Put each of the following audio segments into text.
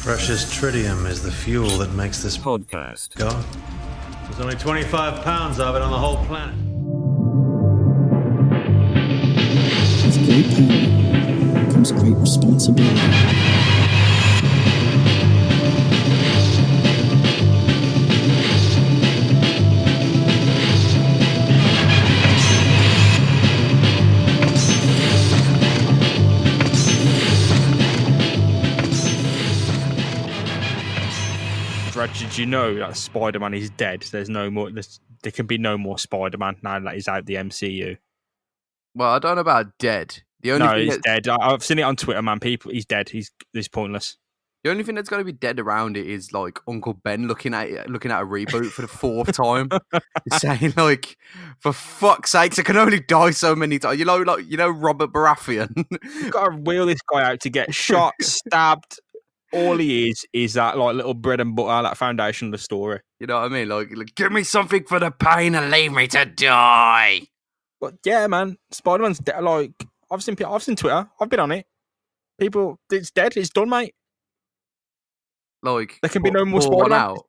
Precious tritium is the fuel that makes this podcast go. There's only 25 pounds of it on the whole planet. With great power comes great responsibility. Did you know that Spider-Man is dead? There's no more. There can be no more Spider-Man now that he's out the MCU. Well, I don't know about dead. He's dead. I've seen it on Twitter, man. He's dead. He's pointless. The only thing that's going to be dead around it is like Uncle Ben looking at a reboot for the fourth time, saying like, "For fuck's sakes, I can only die so many times." You know, Robert Baratheon. You've got to wheel this guy out to get shot, stabbed. All he is that like little bread and butter, that foundation of the story. You know what I mean? Like, give me something for the pain and leave me to die. But yeah, man, Spider-Man's dead. Like I've seen Twitter. I've been on it. People, it's dead. It's done, mate. Like there can be no more Spider-Man. Out.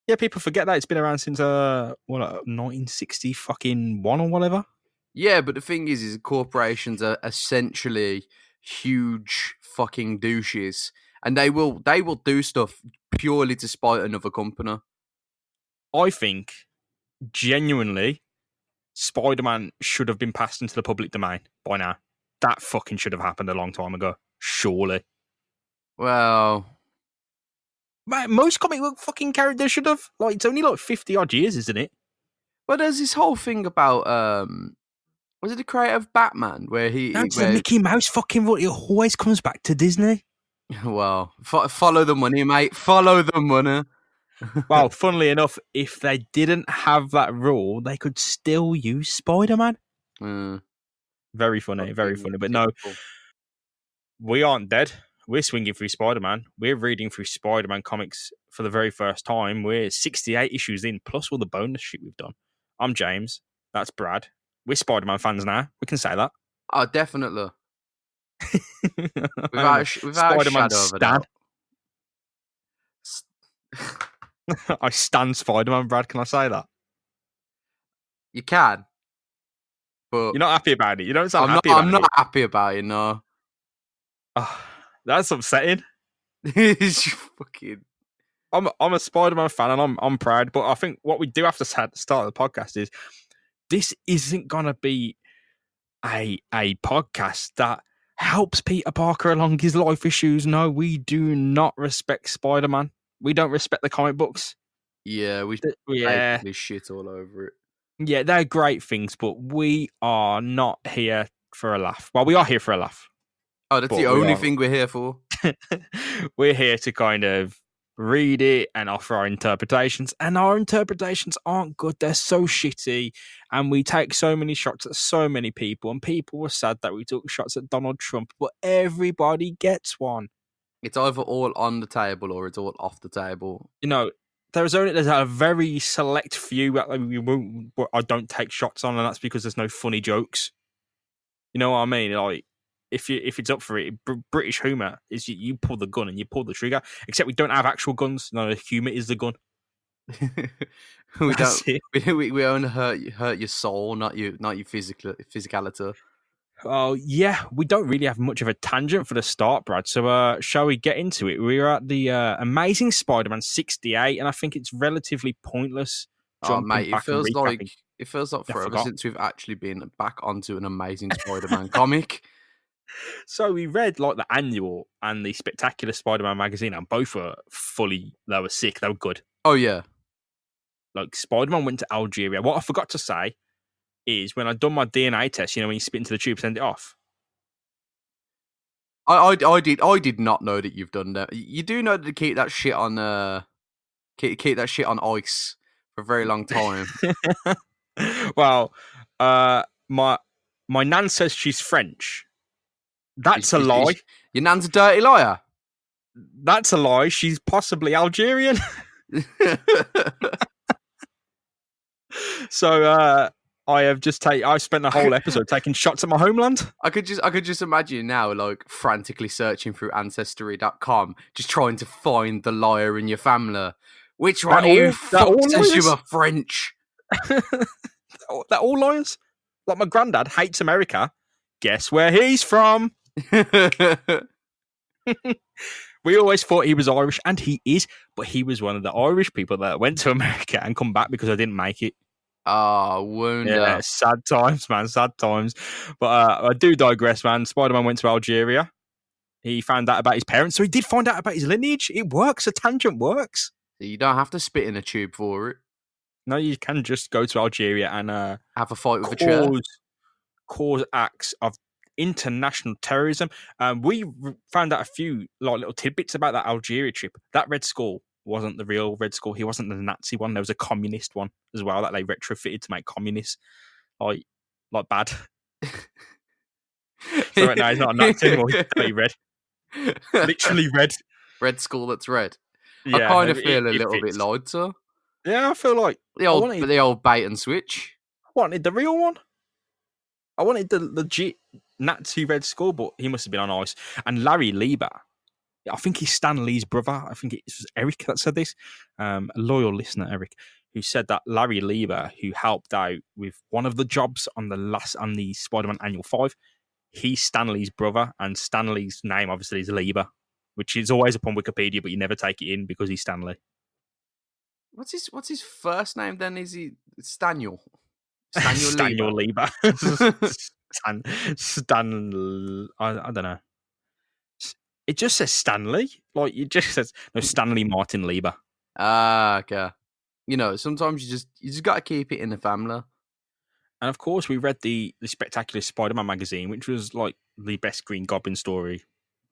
Yeah, people forget that it's been around since 1960 fucking one or whatever. Yeah, but the thing is corporations are essentially huge fucking douches. And they will do stuff purely to spite another company. I think, genuinely, Spider-Man should have been passed into the public domain by now. That fucking should have happened a long time ago. Surely. Well, man, most comic book fucking characters should have. Like, it's only like 50 odd years, isn't it? Well, there's this whole thing about was it the creator of Batman where he? That's the Mickey Mouse fucking. It always comes back to Disney. Well, follow the money, mate. Follow the money. Well, funnily enough, if they didn't have that rule, they could still use Spider-Man. Very funny, very funny. But no, we aren't dead. We're swinging through Spider-Man. We're reading through Spider-Man comics for the very first time. We're 68 issues in, plus all the bonus shit we've done. I'm James. That's Brad. We're Spider-Man fans now. We can say that. Oh, definitely. without Spider-Man stan. I stand Spider-Man, Brad. Can I say that? You can, but you're not happy about it. You don't sound happy. I'm not happy about it. No, that's upsetting. It's fucking. I'm a Spider-Man fan, and I'm proud. But I think what we do have to say at the start of the podcast is this isn't gonna be a podcast that helps Peter Parker along his life issues. No, we do not respect Spider-Man. We don't respect the comic books. Yeah, we shit all over it. Yeah, they're great things, but we are not here for a laugh. Well, we are here for a laugh. Oh, that's the only thing we're here for. We're here to kind of read it and offer our interpretations, and our interpretations aren't good. They're so shitty, and we take so many shots at so many people, and people were sad that we took shots at Donald Trump, but everybody gets one. It's either all on the table or it's all off the table. You know, there's a very select few that I don't take shots on, and that's because there's no funny jokes. You know what I mean? Like, if it's up for it, British humour is you pull the gun and you pull the trigger. Except we don't have actual guns. No, the humour is the gun. We only hurt your soul, not your physicality. Oh yeah, we don't really have much of a tangent for the start, Brad. So shall we get into it? We're at the Amazing Spider-Man 68, and I think it's relatively pointless. Oh mate, it feels like forever since we've actually been back onto an Amazing Spider-Man comic. So we read like the annual and the Spectacular Spider-Man magazine, and both were they were sick. They were good. Oh yeah, like Spider-Man went to Algeria. What I forgot to say is when I'd done my DNA test, you know, when you spit into the tube, send it off. I did not know that you've done that. You do know to keep that shit on keep that shit on ice for a very long time. Well, my nan says she's French. That's a lie. Your nan's a dirty liar. That's a lie. She's possibly Algerian. So I have just I spent the whole episode taking shots at my homeland. I could just imagine now, like frantically searching through Ancestry.com, just trying to find the liar in your family. Which one of you fucked says you were French? They're all liars. Like my granddad hates America. Guess where he's from? We always thought he was Irish, and he is, but he was one of the Irish people that went to America and come back because I didn't make it. Oh, wonder. Yeah, sad times, man, sad times. But I do digress, man. Spider-Man went to Algeria. He found out about his parents, so he did find out about his lineage. It works. A tangent works. You don't have to spit in a tube for it. No, you can just go to Algeria and have a fight with a chair. Cause acts of international terrorism. We found out a few little tidbits about that Algeria trip. That Red Skull wasn't the real Red Skull. He wasn't the Nazi one. There was a communist one as well that they retrofitted to make communists like bad. So right now he's not a Nazi anymore. He's totally red. Literally red. Red Skull that's red. Yeah, I kind of feel a little bit lied to. Yeah, I feel like the old bait and switch. I wanted the real one. I wanted the legit Nazi Red Skull, but he must have been on ice. And Larry Lieber, I think he's Stan Lee's brother. I think it was Eric that said this. A loyal listener, Eric, who said that Larry Lieber, who helped out with one of the jobs on the Spider-Man Annual 5, he's Stan Lee's brother, and Stan Lee's name obviously is Lieber, which is always upon Wikipedia, but you never take it in because he's Stan Lee. What's his first name then? Is he Staniel? Staniel Lieber. Stan. I don't know. It just says Stanley. Like it just says no Stanley Martin Lieber. Ah, okay. You know, sometimes you just got to keep it in the family. And of course, we read the Spectacular Spider-Man magazine, which was like the best Green Goblin story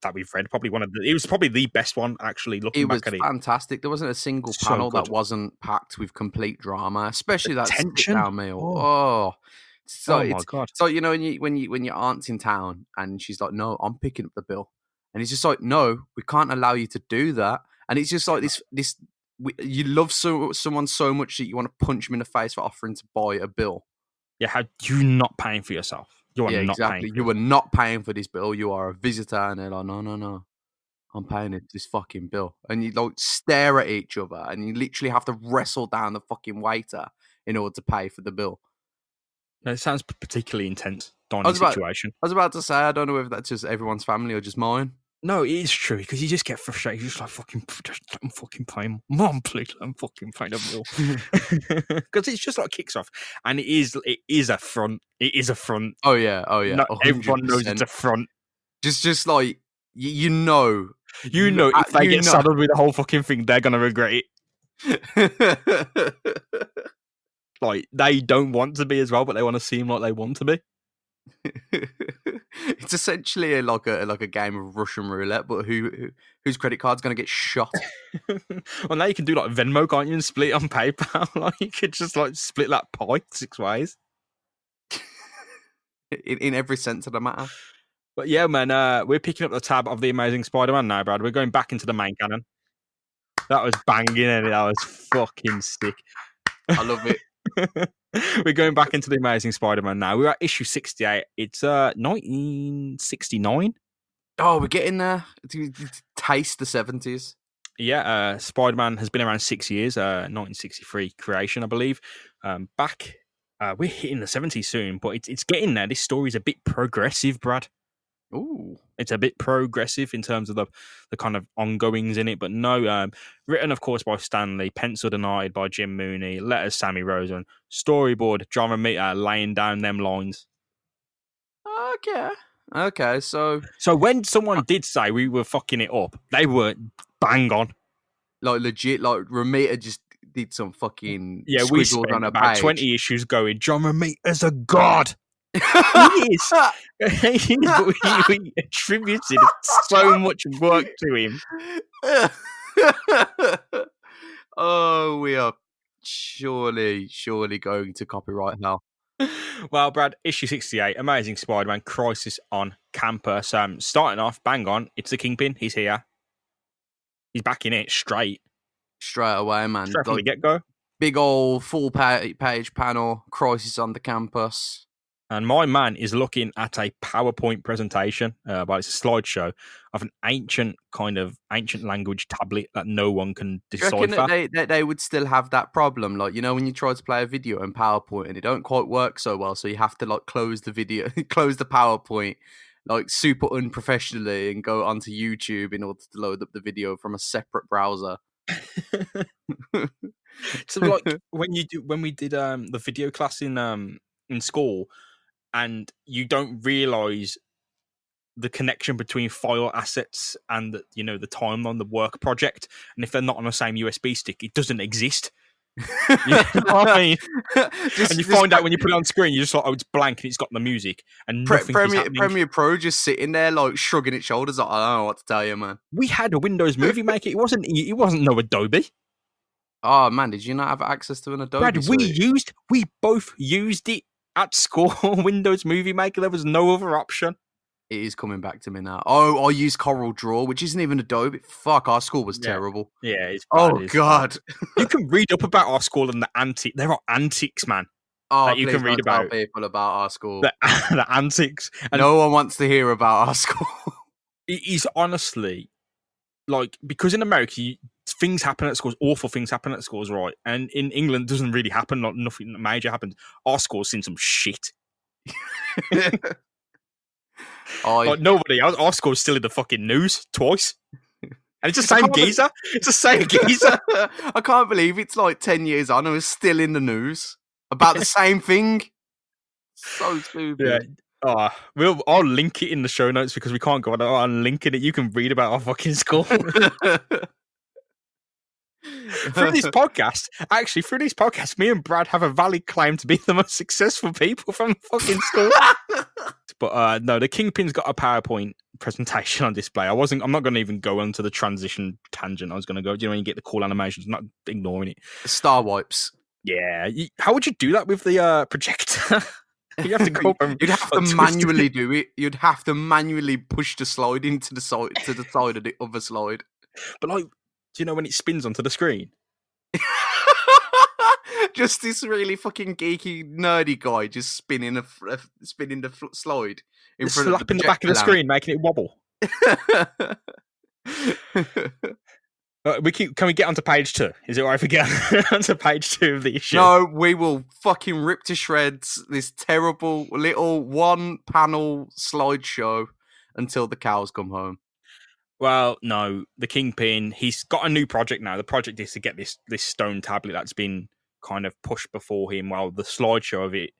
that we've read. It was probably the best one, actually, looking back at it. It was fantastic. There wasn't a single panel that wasn't packed with complete drama, especially that sit-down meal. Oh my God. So, you know, when your aunt's in town and she's like, no, I'm picking up the bill. And he's just like, no, we can't allow you to do that. And it's just like this you love someone so much that you want to punch them in the face for offering to buy a bill. Yeah, how you're not paying for yourself. You are not exactly. You were not paying for this bill. You are a visitor, and they're like, no, I'm paying this fucking bill. And you like stare at each other, and you literally have to wrestle down the fucking waiter in order to pay for the bill. No, it sounds particularly intense dining situation. I was about to say, I don't know if that's just everyone's family or just mine. No, it is true because you just get frustrated. You're just like, just let them fucking pay. Mom, please let them fucking pay the bill. Because it's just like kicks off, and it is a front. It is a front. Oh yeah. Not everyone knows it's a front. Just like you know, if they get saddled with the whole fucking thing, they're gonna regret it. Like they don't want to be as well, but they want to seem like they want to be. It's essentially like a game of Russian roulette, but whose credit card's going to get shot? Well, now you can do like Venmo, can't you, and split it on PayPal? Like you could just like split that pie 6 ways. in every sense of the matter. But yeah, man, we're picking up the tab of the Amazing Spider-Man now, Brad. We're going back into the main canon. That was banging, and that was fucking sick. I love it. We're going back into the Amazing Spider-Man now. We're at issue 68. It's 1969. Oh, we're getting there. To taste the 70s. Yeah, Spider-Man has been around 6 years. 1963 creation, I believe. We're hitting the 70s soon, but it's getting there. This story's a bit progressive, Brad. Ooh. It's a bit progressive in terms of the kind of ongoings in it, but no, written, of course, by Stan Lee, penciled and arted by Jim Mooney, letters Sammy Rosen, storyboard John Romita laying down them lines. Okay, so when someone did say we were fucking it up, they were bang on. Like legit, like Romita just did some fucking we spent on a about page. 20 issues going, John Romita's a god. He is. We attributed so much work to him. Oh, we are surely going to copyright hell. Well, Brad, issue 68, Amazing Spider-Man, Crisis on Campus. Starting off, bang on, it's the Kingpin. He's here. He's back in it straight away, man. Straight from the get-go. Big old full page panel, Crisis on the Campus. And my man is looking at a PowerPoint presentation, but it's a slideshow of an ancient language tablet that no one can decipher. Do you reckon that they would still have that problem? Like, when you try to play a video in PowerPoint and it don't quite work so well, so you have to like close the video, close the PowerPoint, like super unprofessionally, and go onto YouTube in order to load up the video from a separate browser. So like when we did the video class in school, and you don't realize the connection between file assets and the time on the work project, and if they're not on the same USB stick, it doesn't exist. You know what I mean? And you find out when you put it on screen, you're just like, oh, it's blank and it's got the music and nothing is happening. Premiere Pro just sitting there like shrugging its shoulders, like, I don't know what to tell you, man. We had a Windows Movie Maker. It wasn't no Adobe. Oh man, did you not have access to an Adobe? Brad, we both used it at school. Windows Movie Maker. There was no other option. It is coming back to me now. Oh, I use Corel Draw, which isn't even Adobe. Fuck, our school was terrible. Yeah, it's bad. Oh God. You can read up about our school and the antics. There are antics, man. Oh, that you can read about people about our school. The antics. And no one wants to hear about our school. It is honestly like, because in America, things happen at schools. Awful things happen at schools, right? And in England, it doesn't really happen. Like, nothing major happens. Our school's seen some shit. Like nobody. Our school's still in the fucking news twice. And it's the same geezer. It's the same geezer. I can't believe it's like 10 years on and we're still in the news about the same thing. So stupid. Yeah. I'll link it in the show notes because we can't go on. I'm linking it. You can read about our fucking school. Through this podcast, me and Brad have a valid claim to be the most successful people from the fucking school. But no, the Kingpin's got a PowerPoint presentation on display. I'm not going to even go onto the transition tangent. I was going to go, when you get the cool animations, not ignoring it. Star wipes. Yeah. How would you do that with the projector? You have to go You'd have to manually do it. You'd have to manually push the slide into the side to the side of the other slide. But like, do you know when it spins onto the screen? Just this really fucking geeky, nerdy guy just spinning the slide in front of the back of the screen, making it wobble. Can we get onto page 2? Is it all right if we get onto page 2 of the issue? No, we will fucking rip to shreds this terrible little one-panel slideshow until the cows come home. Well, no, the Kingpin, he's got a new project now. The project is to get this stone tablet that's been kind of pushed before him. Well, the slideshow of it,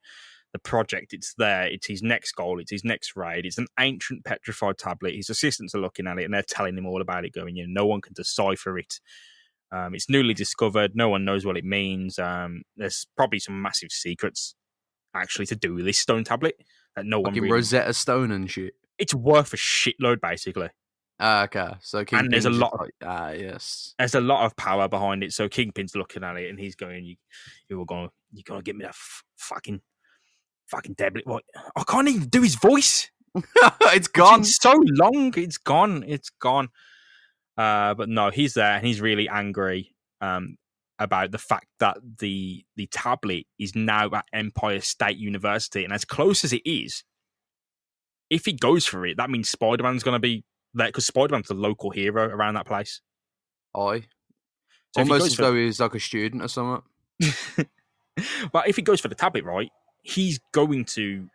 the project, it's there. It's his next goal. It's his next raid. It's an ancient petrified tablet. His assistants are looking at it and they're telling him all about it, going, no one can decipher it. It's newly discovered. No one knows what it means. There's probably some massive secrets actually to do with this stone tablet that no one really... Rosetta Stone and shit. It's worth a shitload, basically. Okay, so Kingpin's and there's a lot of yes. There's a lot of power behind it. So Kingpin's looking at it and he's going, "You're gonna get me that fucking tablet." What? I can't even do his voice. It's gone. It's so long. It's gone. But no, he's there and he's really angry about the fact that the tablet is now at Empire State University, and as close as it is, if he goes for it, that means Spider-Man's going to be there because Spider-Man's the local hero around that place. So almost as though he's like a student or something. Well, if he goes for the tablet, right, he's going to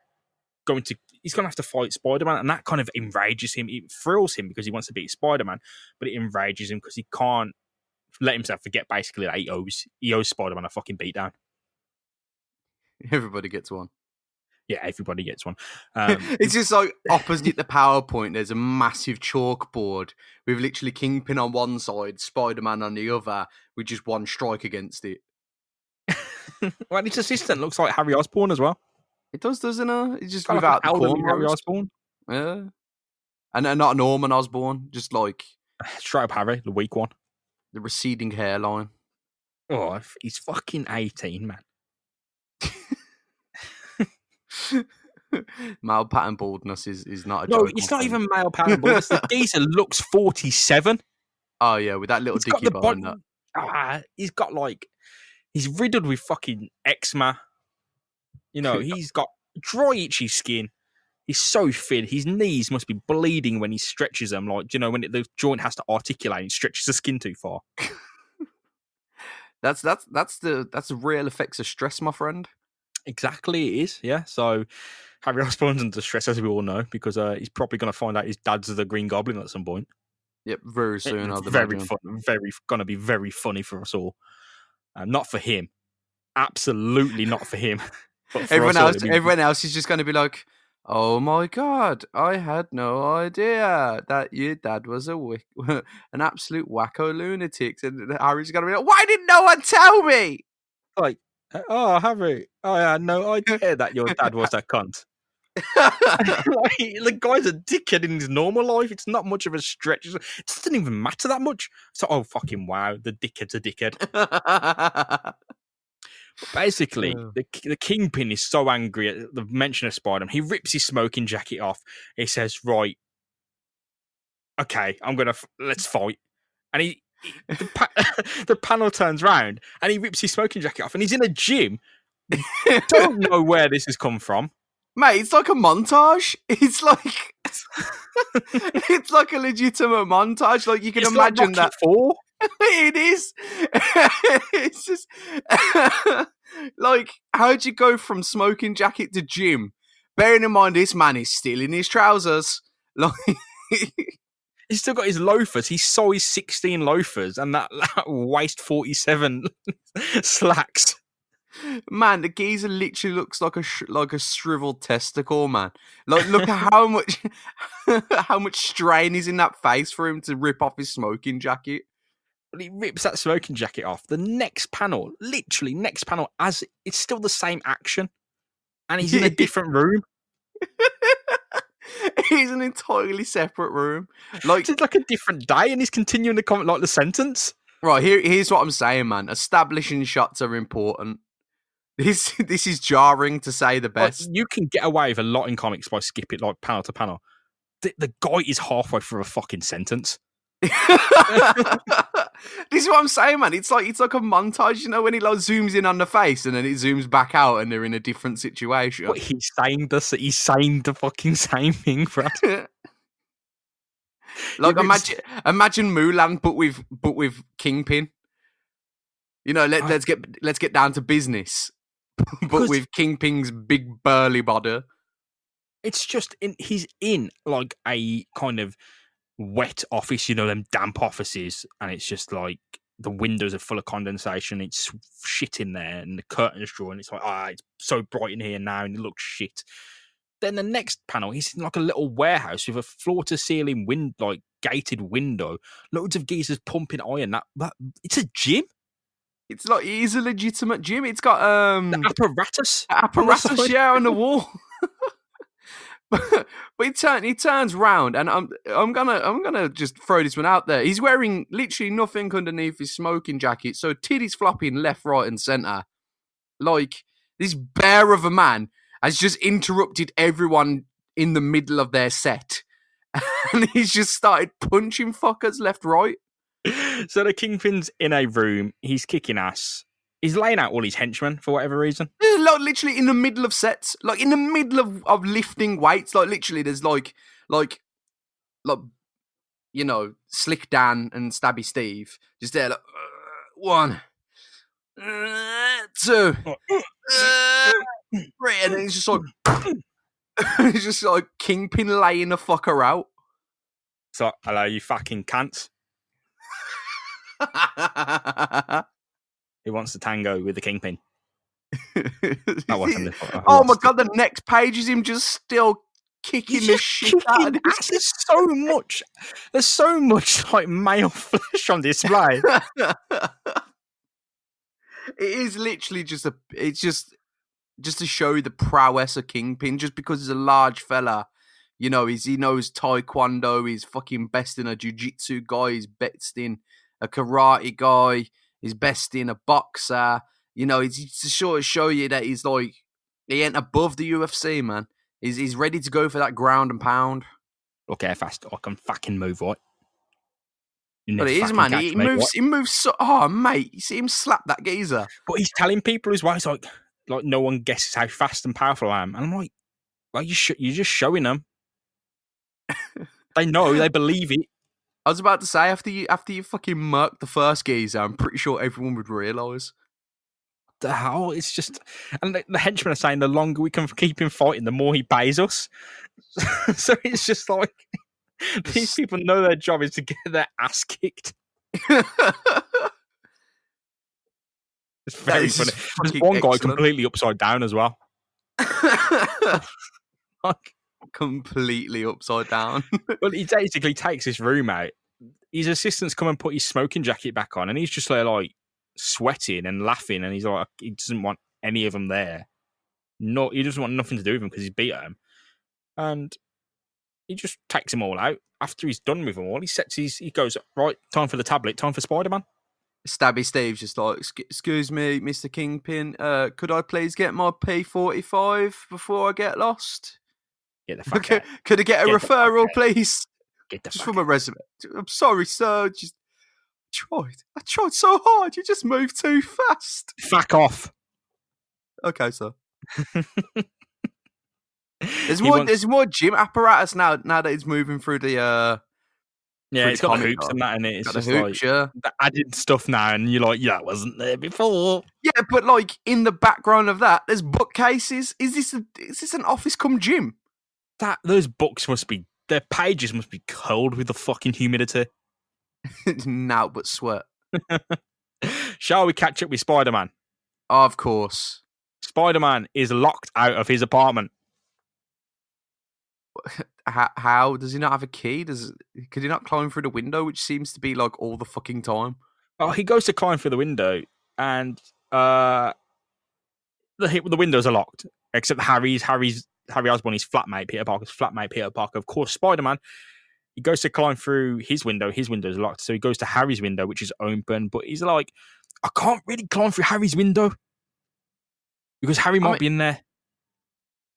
have to fight Spider-Man, and that kind of enrages him. It thrills him because he wants to beat Spider-Man, but it enrages him because he can't let himself forget basically that he owes Spider-Man a fucking beatdown. Everybody gets one. Yeah, everybody gets one. It's just like opposite the PowerPoint, there's a massive chalkboard with literally Kingpin on one side, Spider-Man on the other, with just one strike against it. Well, his assistant looks like Harry Osborn as well. It does, doesn't it? It's just kind without like the cornrows. Harry Osborn. Yeah. And not Norman Osborn, just like... Straight up Harry, the weak one. The receding hairline. Oh, he's fucking 18, man. Male pattern baldness is not a joke. No, it's not even male pattern baldness. The geezer looks 47. Oh, yeah, with that little dicky behind that. He's got like... He's riddled with fucking eczema. You know, he's got dry, itchy skin. He's so thin. His knees must be bleeding when he stretches them. Like, you know, when the joint has to articulate and stretches the skin too far. That's the real effects of stress, my friend. Exactly, it is. Yeah. So Harry Osborn's under stress, as we all know, because he's probably going to find out his dad's the Green Goblin at some point. Yep, very soon. It's very fun. Going to be very funny for us all. Not for him. Absolutely not for him. But for everyone else is just going to be like, "Oh my god, I had no idea that your dad was an absolute wacko lunatic." And Harry's going to be like, "Why didn't no one tell me?" Like, oh, Harry, I had no idea that your dad was that cunt. Like, the guy's a dickhead in his normal life. It's not much of a stretch. It doesn't even matter that much. So, oh, fucking wow, the dickhead's a dickhead. Basically, the Kingpin is so angry at the mention of Spider-Man. He rips his smoking jacket off. He says, right, okay, let's fight. And the panel turns round and he rips his smoking jacket off and he's in a gym. Don't know where this has come from. Mate, it's like a montage. It's like it's like a legitimate montage. Like you can imagine like that. Rocky IV. It is. It's just like, how'd you go from smoking jacket to gym? Bearing in mind, this man is still in his trousers. Like, he's still got his loafers. He size 16 loafers and that waist 47 slacks. Man, the geezer literally looks like a shriveled testicle, man. Like, look at how much strain is in that face for him to rip off his smoking jacket. Well, he rips that smoking jacket off. The next panel, literally next panel, as it's still the same action, and he's in a different room. He's an entirely separate room. Like, it's like a different day, and he's continuing to comment like the sentence. Right, here's what I'm saying, man. Establishing shots are important. This is jarring to say the best. Like, you can get away with a lot in comics by skipping like panel to panel. The guy is halfway through a fucking sentence. This is what I'm saying, man. It's like a montage, you know, when he like zooms in on the face and then it zooms back out and they're in a different situation. But he's saying the fucking same thing, Brad. Like, imagine Mulan, but with Kingpin. You know, let's get down to business, but with Kingpin's big burly body. It's just he's in like a kind of wet office, you know, them damp offices, and it's just like the windows are full of condensation. It's shit in there, and the curtains drawn. It's like, it's so bright in here now, and it looks shit. Then the next panel, he's in like a little warehouse with a floor-to-ceiling like gated window, loads of geezers pumping iron. That it's a gym. It's like, it is a legitimate gym. It's got the apparatus, yeah, on the wall. But he turns round, and I'm gonna just throw this one out there. He's wearing literally nothing underneath his smoking jacket, so titties flopping left, right, and centre. Like, this bear of a man has just interrupted everyone in the middle of their set, and he's just started punching fuckers left, right. So the Kingpin's in a room. He's kicking ass. He's laying out all his henchmen for whatever reason. Like, literally in the middle of sets, like in the middle of lifting weights. Like, literally, there's like you know, Slick Dan and Stabby Steve just there, like 1, 2, 3, and then it's just like it's just like Kingpin laying the fucker out. So, hello, you fucking cunts. Who wants to tango with the Kingpin? Oh my god, the next page is him just still kicking the shit out of this. There's so much like male flesh on display. It is literally it's just to show you the prowess of Kingpin, just because he's a large fella. You know, he knows Taekwondo, he's fucking best in a jiu-jitsu guy, he's best in a karate guy, he's best in a boxer. You know, he's to sort of show you that he's like, he ain't above the UFC, man. He's ready to go for that ground and pound. Look how fast I can fucking move, right? You But never it is, fucking man. catch He me. moves. He moves. So, oh, mate, you see him slap that geezer. But he's telling people as well. He's like no one guesses how fast and powerful I am. And I'm like, well, you're just showing them. They know. They believe it. I was about to say after you fucking murked the first geezer, I'm pretty sure everyone would realise. The hell? It's just, and the henchmen are saying the longer we can keep him fighting, the more he pays us. So it's just like these people know their job is to get their ass kicked. It's very funny. There's one guy completely upside down as well. Like, completely upside down. Well, he basically takes his room out. His assistants come and put his smoking jacket back on, and he's just like sweating and laughing, and he's like, he doesn't want any of them there. No, he doesn't want nothing to do with them because he's beat them, and he just takes them all out. After he's done with them all, he goes, right, time for the tablet, time for Spider-Man. Stabby Steve's just like, excuse me, Mr. Kingpin, could I please get my P45 before I get lost? Get the fuck out. Could I get a referral, please? Get the just fuck for my resume. I'm sorry, sir. I tried so hard. You just moved too fast. Fuck off. Okay, sir. There's more gym apparatus now that it's moving through the yeah, it's got the hoops and that in it. It's just hoops, like the added stuff now, and you're like, yeah, that wasn't there before. Yeah, but like in the background of that, there's bookcases. Is this an office cum gym? Those books their pages must be cold with the fucking humidity. Now but sweat. Shall we catch up with Spider-Man? Of course. Spider-Man is locked out of his apartment. How does he not have a key? Could he not climb through the window, which seems to be like all the fucking time? Oh, he goes to climb through the window, and the windows are locked, except Harry Osborn, his flatmate, Peter Parker. Of course, Spider-Man, he goes to climb through his window. His window's locked, so he goes to Harry's window, which is open, but he's like, I can't really climb through Harry's window because Harry might be in there.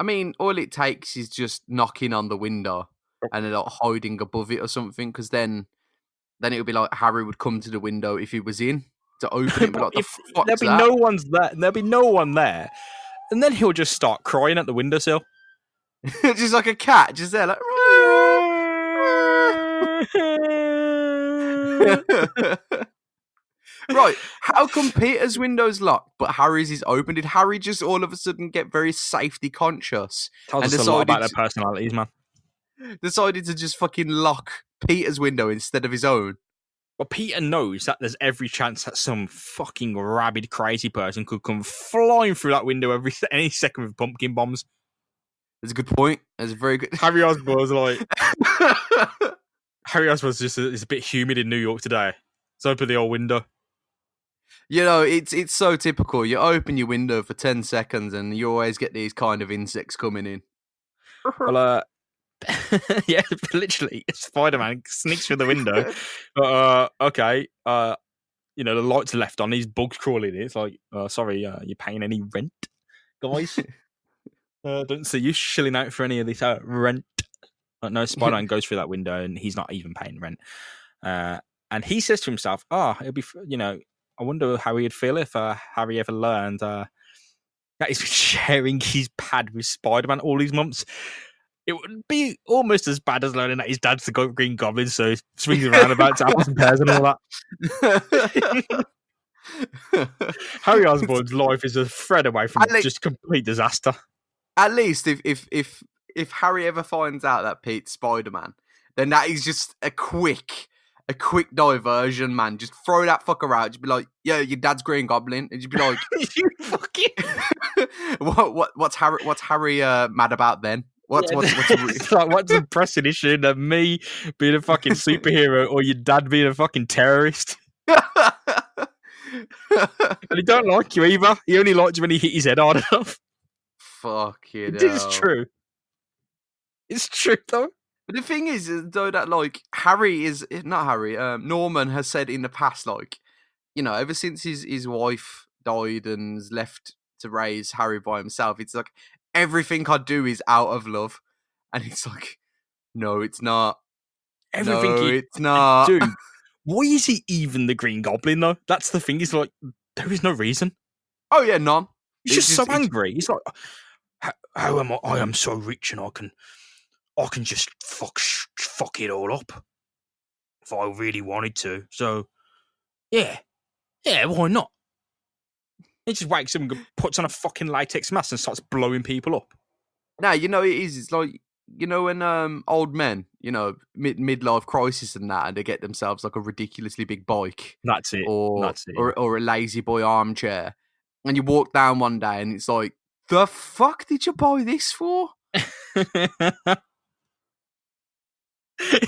I mean, all it takes is just knocking on the window and like hiding above it or something, because then it would be like Harry would come to the window if he was in to open it. Like, there'll be no one's there. There'll be no one there, and then he'll just start crying at the windowsill, just like a cat, just there, like. Right, how come Peter's window's locked but Harry's is open? Did Harry just all of a sudden get very safety conscious and decided a lot about their personalities, man? Decided to just fucking lock Peter's window instead of his own? Well, Peter knows that there's every chance that some fucking rabid crazy person could come flying through that window any second with pumpkin bombs. That's a good point. That's a very good. Harry Osborn's like Harry Osborn's just it's a bit humid in New York today. Let's open the old window. You know, it's so typical. You open your window for 10 seconds and you always get these kind of insects coming in. Well, yeah, literally, Spider-Man sneaks through the window. But, okay, the lights are left on. These bugs crawling in. It's like, sorry, you paying any rent, guys? Don't see you shilling out for any of this rent. No, Spider-Man goes through that window and he's not even paying rent. And he says to himself, it'll be, I wonder how he'd feel if Harry ever learned that he's been sharing his pad with Spider-Man all these months. It would be almost as bad as learning that his dad's the Green Goblin, so he swings around about apples and pears and all that. Harry Osborn's life is a thread away from just complete disaster. At least if Harry ever finds out that Pete's Spider-Man, then that is just a quick diversion, man. Just throw that fucker out. Just be like, yeah, your dad's Green Goblin. And you'd be like, you fucking what's Harry mad about then? What's the pressing issue that me being a fucking superhero or your dad being a fucking terrorist? And he don't like you either. He only likes you when he hit his head hard enough. Fuck it. It is true. It's true though. But the thing is, though, that like Norman has said in the past, like, ever since his wife died and is left to raise Harry by himself, it's like everything I do is out of love, and it's like, no, it's not. Everything it's not. Do Why is he even the Green Goblin, though? That's the thing. He's like, there is no reason. Oh, yeah, none. He's just so angry. He's like, how am I? I am so rich and I can just fuck it all up if I really wanted to. So, yeah, why not? He just wakes up and puts on a fucking latex mask and starts blowing people up. Now, you know, it's like, you know, when old men, you know, midlife crisis and that, and they get themselves like a ridiculously big bike. That's it. Or a lazy boy armchair. And you walk down one day and it's like, the fuck did you buy this for? It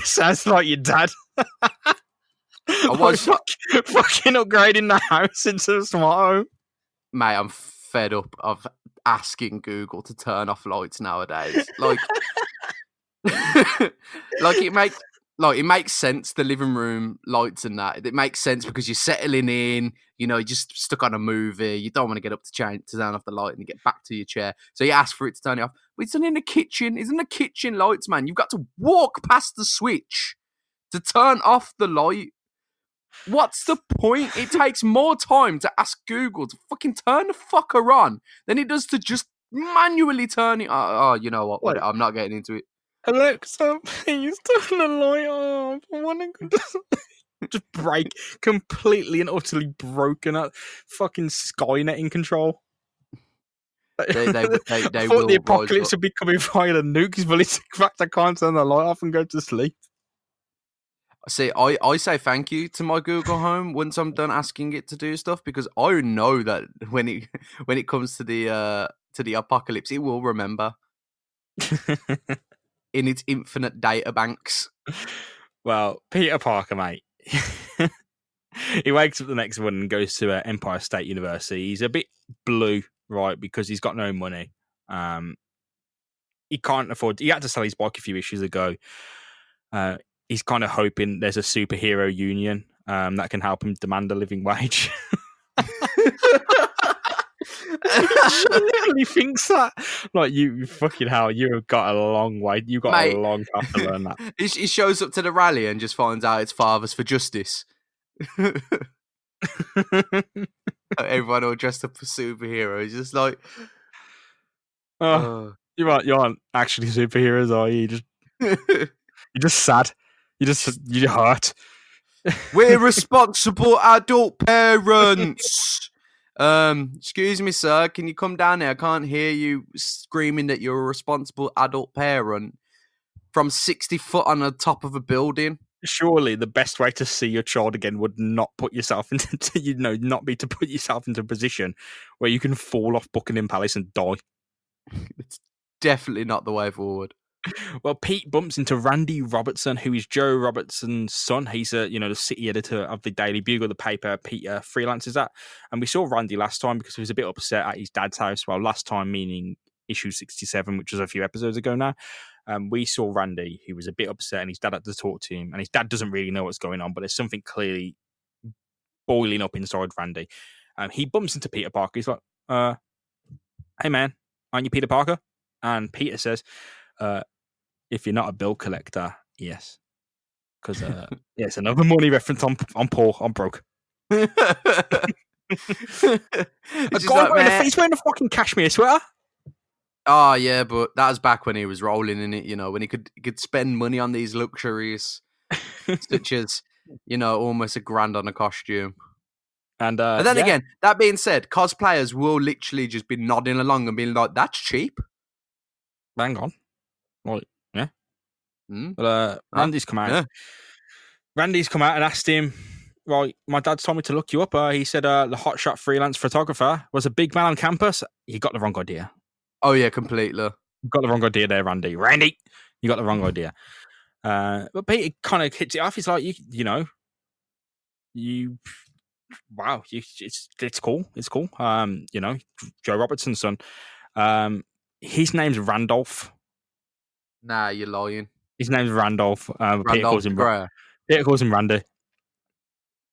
sounds like your dad. I was fucking upgrading the house into a smart home. Mate, I'm fed up of asking Google to turn off lights nowadays. Like, it makes sense, the living room lights and that. It makes sense because you're settling in, you know, you're just stuck on a movie, you don't want to get up to turn off the light and you get back to your chair. So you ask for it to turn it off. But it's in the kitchen. It's in the kitchen lights, man. You've got to walk past the switch to turn off the light. What's the point? It takes more time to ask Google to fucking turn the fucker on than it does to just manually turn it on. Oh, you know what? I'm not getting into it. Alexa, please turn the light off. I want to just break completely and utterly broken up. Fucking Skynet in control. They I thought the apocalypse would be coming via the nukes, but it's the fact I can't turn the light off and go to sleep. See, I say thank you to my Google Home once I'm done asking it to do stuff, because I know that when it comes to the apocalypse, it will remember in its infinite data banks. Well, Peter Parker, mate. He wakes up the next morning and goes to Empire State University. He's a bit blue, right, because he's got no money. He can't afford. He had to sell his bike a few issues ago. He's kind of hoping there's a superhero union that can help him demand a living wage. He literally thinks that. Like, you fucking hell, you've got a long way. You've got a long path to learn that. He shows up to the rally and just finds out it's Fathers for Justice. Everyone all dressed up as superheroes. Just like, you aren't actually superheroes, are you? You're just sad. You're hurt. We're responsible adult parents. Excuse me, sir. Can you come down here? I can't hear you screaming that you're a responsible adult parent from 60 foot on the top of a building. Surely the best way to see your child again would not put yourself into, not be to put yourself into a position where you can fall off Buckingham Palace and die. It's definitely not the way forward. Well, Pete bumps into Randy Robertson, who is Joe Robertson's son. He's the city editor of the Daily Bugle, the paper Peter freelances at. And we saw Randy last time because he was a bit upset at his dad's house. Well, last time meaning issue 67, which was a few episodes ago now. We saw Randy, who was a bit upset, and his dad had to talk to him. And his dad doesn't really know what's going on, but there's something clearly boiling up inside Randy. He bumps into Peter Parker. He's like, hey, man, aren't you Peter Parker? And Peter says, if you're not a bill collector, yes. Because it's another money reference. I'm poor. I'm broke. He's wearing a fucking cashmere sweater. Oh, yeah, but that was back when he was rolling in it, when he could spend money on these luxuries, such as, almost $1,000 on a costume. And then again, that being said, cosplayers will literally just be nodding along and being like, that's cheap. Bang on. Well, yeah. But Randy's come out. Yeah. Randy's come out and asked him, right, my dad's told me to look you up. He said the hotshot freelance photographer was a big man on campus. You got the wrong idea. Oh, yeah, completely. You got the wrong idea there, Randy. Randy, you got the wrong idea. But Peter kind of hits it off. He's like, wow, it's cool. It's cool. Joe Robertson's son. His name's Randolph. Nah, you're lying. His name's Randolph. Peter calls him Randy.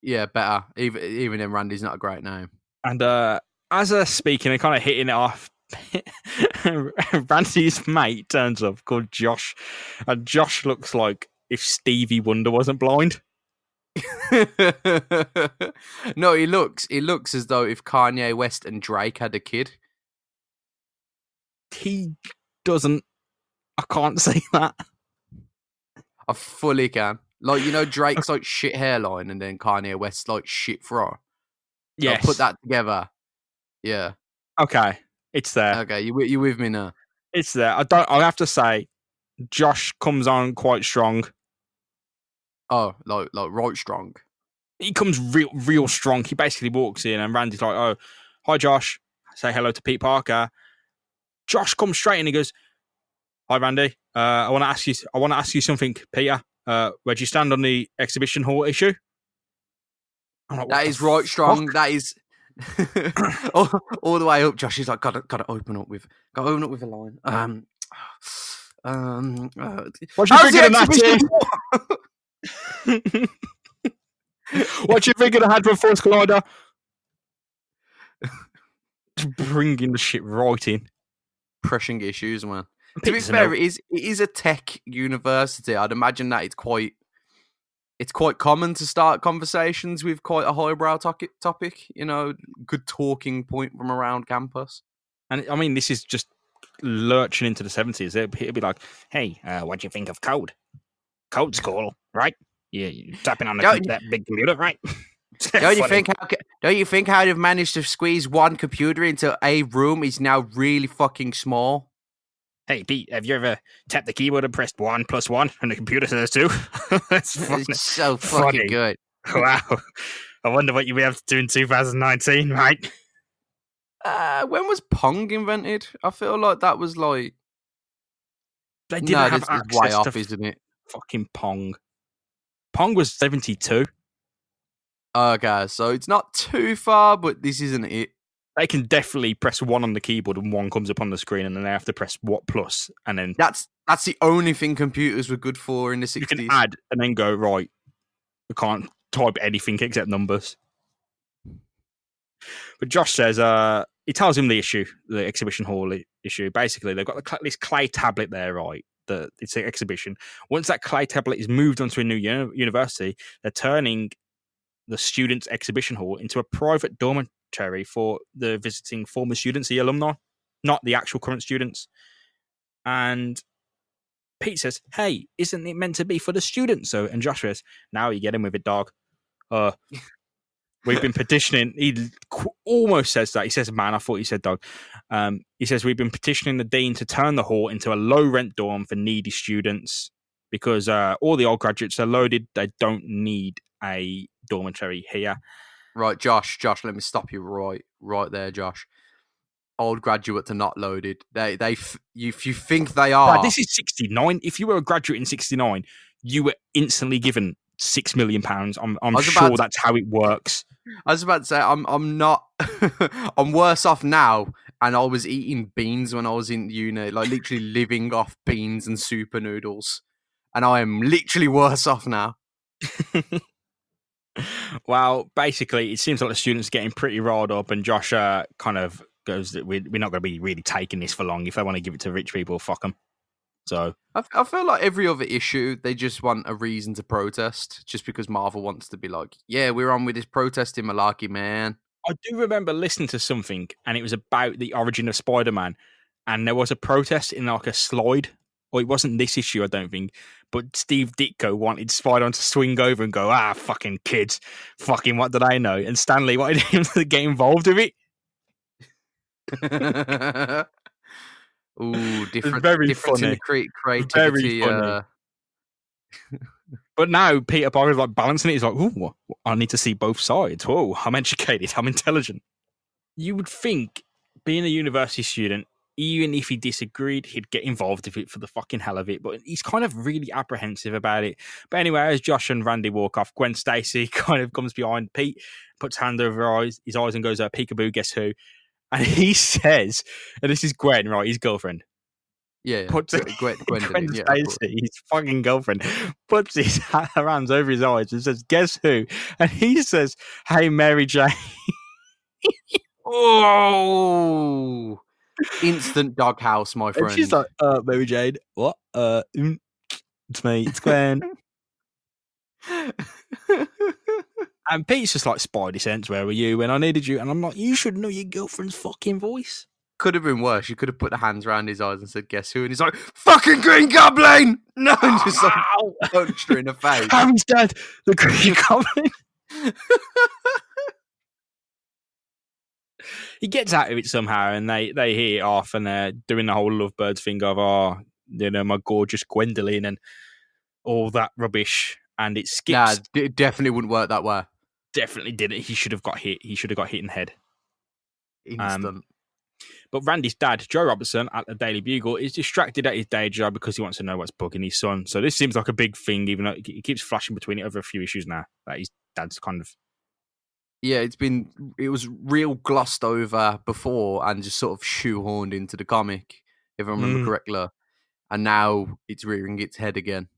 Yeah, better. Even then, Randy's not a great name. And as they're speaking, they're kind of hitting it off. Randy's mate turns up called Josh, and Josh looks like if Stevie Wonder wasn't blind. No, he looks as though if Kanye West and Drake had a kid. He doesn't. I can't say that. I fully can. Like, you know, Drake's like shit hairline and then Kanye West's like shit fro. Yes. I'll put that together. Yeah. Okay. It's there. Okay, you with me now? It's there. I have to say, Josh comes on quite strong. Oh, like right strong. He comes real strong. He basically walks in and Randy's like, "Oh, hi Josh. Say hello to Pete Parker." Josh comes straight in and he goes, "Hi Randy. I want to ask you something, Peter. Where do you stand on the exhibition hall issue?" I'm like, that is right strong. That is all the way up. Josh is like, gotta open up with a line. What do you think of that? What do you think of the Hadron Force Collider? Just bringing the shit right in. Pressing issues, man. To be fair, it is a tech university. I'd imagine that it's quite common to start conversations with quite a highbrow topic. You know, good talking point from around campus. And I mean, this is just lurching into the 70s. It'd be like, "Hey, what do you think of code? Code's cool, right? Yeah, you're tapping on that big computer, right?" Don't you think how they've managed to squeeze one computer into a room is now really fucking small? Hey Pete, have you ever tapped the keyboard and pressed 1+1 and the computer says 2? That's funny. It's so fucking good. Wow. I wonder what you'll be able to do in 2019, right? When was Pong invented? I feel like that was like... They didn't have access way off, to isn't it? Fucking Pong. Pong was 72. Okay, so it's not too far, but this isn't it. They can definitely press 1 on the keyboard and 1 comes up on the screen, and then they have to press what plus, and then that's the only thing computers were good for in the 60s. You can add and then go, right, I can't type anything except numbers. But Josh says, he tells him the issue, the exhibition hall issue. Basically, they've got this clay tablet there, right? It's an exhibition. Once that clay tablet is moved onto a new university, they're turning the students' exhibition hall into a private dormitory for the visiting former students, the alumni, not the actual current students. And Pete says, "Hey, isn't it meant to be for the students?" And Josh says, "Now you get in with it, dog. We've been petitioning." He almost says that. He says, "Man, I thought he said dog." He says, "We've been petitioning the dean to turn the hall into a low-rent dorm for needy students because all the old graduates are loaded. They don't need a dormitory here." Right, Josh, let me stop you right there, Josh. Old graduates are not loaded. If you think they are... This is 69. If you were a graduate in 69, you were instantly given £6 million. I'm sure that's how it works. I was about to say, I'm not... I'm worse off now, and I was eating beans when I was in uni, like literally living off beans and super noodles. And I am literally worse off now. Well, basically, it seems like the students are getting pretty riled up, and Josh kind of goes that we're not going to be really taking this for long. If they want to give it to rich people, fuck them. So I feel like every other issue, they just want a reason to protest, just because Marvel wants to be like, "Yeah, we're on with this protesting malarkey, man." I do remember listening to something, and it was about the origin of Spider-Man, and there was a protest in like a slide. Or it wasn't this issue, I don't think. But Steve Ditko wanted Spider-Man to swing over and go, fucking kids. Fucking what did I know? And Stanley wanted him to get involved with it. Ooh, different funny. in the creativity. Very funny. But now Peter Parker's like balancing it. He's like, "Ooh, I need to see both sides. Whoa, I'm educated. I'm intelligent." You would think, being a university student, even if he disagreed, he'd get involved with it for the fucking hell of it. But he's kind of really apprehensive about it. But anyway, as Josh and Randy walk off, Gwen Stacy kind of comes behind Pete, puts hand over his eyes and goes, "Peekaboo, guess who?" And he says, and this is Gwen, right, his girlfriend. Yeah. Puts Gwen Stacy, his fucking girlfriend, puts her hands over his eyes and says, "Guess who?" And he says, "Hey, Mary Jane." Oh! Instant doghouse, my friend. And she's like, "Mary Jane, what? It's me, it's Gwen." And Pete's just like, Spidey sense, where were you when I needed you? And I'm like, you should know your girlfriend's fucking voice. Could have been worse. You could have put the hands around his eyes and said, guess who? And he's like, fucking Green Goblin! No, and just like punched her in the face. Harry's dead. The Green Goblin. He gets out of it somehow, and they hit it off, and they're doing the whole lovebirds thing of, my gorgeous Gwendolyn and all that rubbish. And it skips. Nah, it definitely wouldn't work that way. Definitely didn't. He should have got hit. He should have got hit in the head. Instant. But Randy's dad, Joe Robertson, at the Daily Bugle, is distracted at his day job because he wants to know what's bugging his son. So this seems like a big thing, even though he keeps flashing between it over a few issues now. That his dad's kind of... Yeah, it was real glossed over before and just sort of shoehorned into the comic, if I remember correctly. And now it's rearing its head again.